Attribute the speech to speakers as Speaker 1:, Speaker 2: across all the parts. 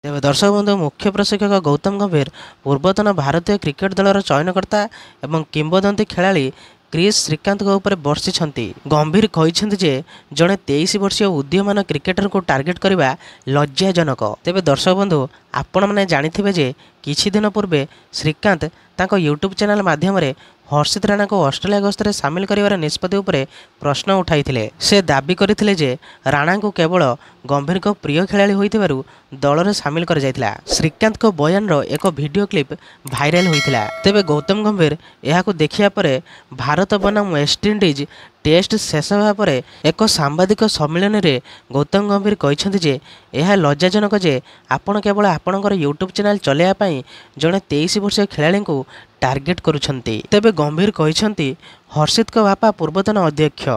Speaker 1: तेज दर्शक बंधु मुख्य प्रशिक्षक गौतम गंभीर पूर्वतन भारतीय क्रिकेट दलर चयनकर्ता एवं किंबदंती खेलाड़ी क्रिस श्रीकांत बर्षि गंभीर कहते जड़े 23 वर्षीय उदीयमान क्रिकेटर को टार्गेट करने लज्जाजनक। तेज दर्शक बंधु आपण मैंने जानी जे किछि दिन पूर्वे श्रीकांत तांको यूट्यूब चैनल माध्यम हर्षित राणा को ऑस्ट्रेलिया गस्तर सामिल कर निष्पत्ति उपरे प्रश्न उठाई से दाबी करथिले जे राणा को केवल गंभीर को प्रिय खेलाड़ी होइतिबारु दल में सामिल कर जाइतिला। श्रीकांत को बयान रो एक वीडियो क्लिप भाइराल होइतिला। तेबे गौतम गंभीर यहाकू देखिया परे भारत बनाम वेस्टइंडीज टेस्ट शेष होगा पर एक सांबादिक सम्मेलन में गौतम गंभीर कहते जे यह लज्जाजनक जे आपण केवल आपणकर यूट्यूब चैनल चलाइवाई जड़े 23 वर्षीय खेलाड़ी को टार्गेट करुछंती। तेबे गंभीर कहते हर्षित को बापा पूर्वतन अध्यक्ष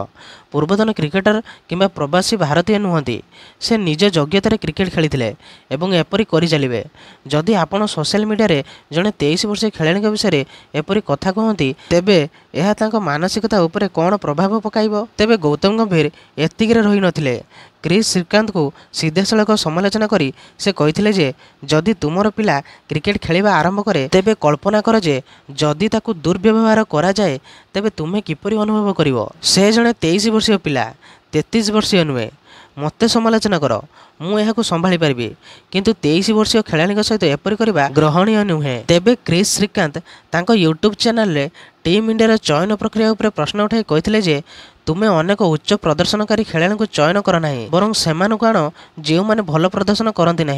Speaker 1: पूर्वतन क्रिकेटर किंबा प्रवासी भारतीय नुहति से निज योग्यतार क्रिकेट खेली एवं एपरी करि चलिबे। जदि आपण सोशल मीडिया रे जड़े 23 वर्षीय खेलाड़ी विषय एपरी कथा कहती तेबे यह तांको मानसिकता उपरे कौन प्रभाव पकाइबो। तेबे गौतम गंभीर एतिकिरे रही नथिले। क्रिस श्रीकांत को सीधेसलख समालोचना करी से कहिथिले जे जदि तुमर पिला क्रिकेट खेलिबा आरंभ करे तेबे कल्पना कर जे जदि ताकू दुर्व्यवहार करा जाए तेबे तुमे किपरि अनुभव करिवो। से जणे 23 वर्षीय पिला 33 वर्षीय नुहे मते समालोचना कर मु यहाकू संभाली पारिबी किंतु 23 वर्षीय खेलाड़ी सहित एपरी करबा ग्रहणीय नुहे। तेबे क्रिस श्रीकांत तांको यूट्यूब चैनल रे टीम इंडिया चयन प्रक्रिया उपरे प्रश्न उठाई कहथिले जे तुमे अनेक उच्च प्रदर्शनकारी खेलाड़ी को चयन कर ना बरं से आण जो मैंने भल प्रदर्शन करती ना।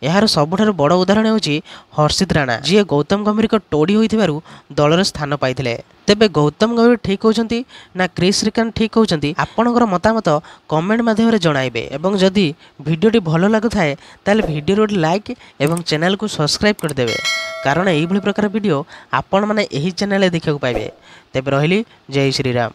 Speaker 1: यार सबुठ बड़ उदाहरण होची हर्षित राणा जी गौतम गंभीर को टोड़ी होइथिबारु दल में स्थान पाइथिले। तेबे गौतम गंभीर ठीक कहउछंती ना क्रिस श्रीकांत ठीक कहउछंती आपणकर मतामत कमेंट माध्यम जणाइबे एवं जदि वीडियोटी भल लागुथाए ताले वीडियो लाइक एवं चैनल को सब्सक्राइब करदेवे कारण यही प्रकार वीडियो आपण माने एही चैनल देखा पाइबे। तेबे रहिली जय श्री राम।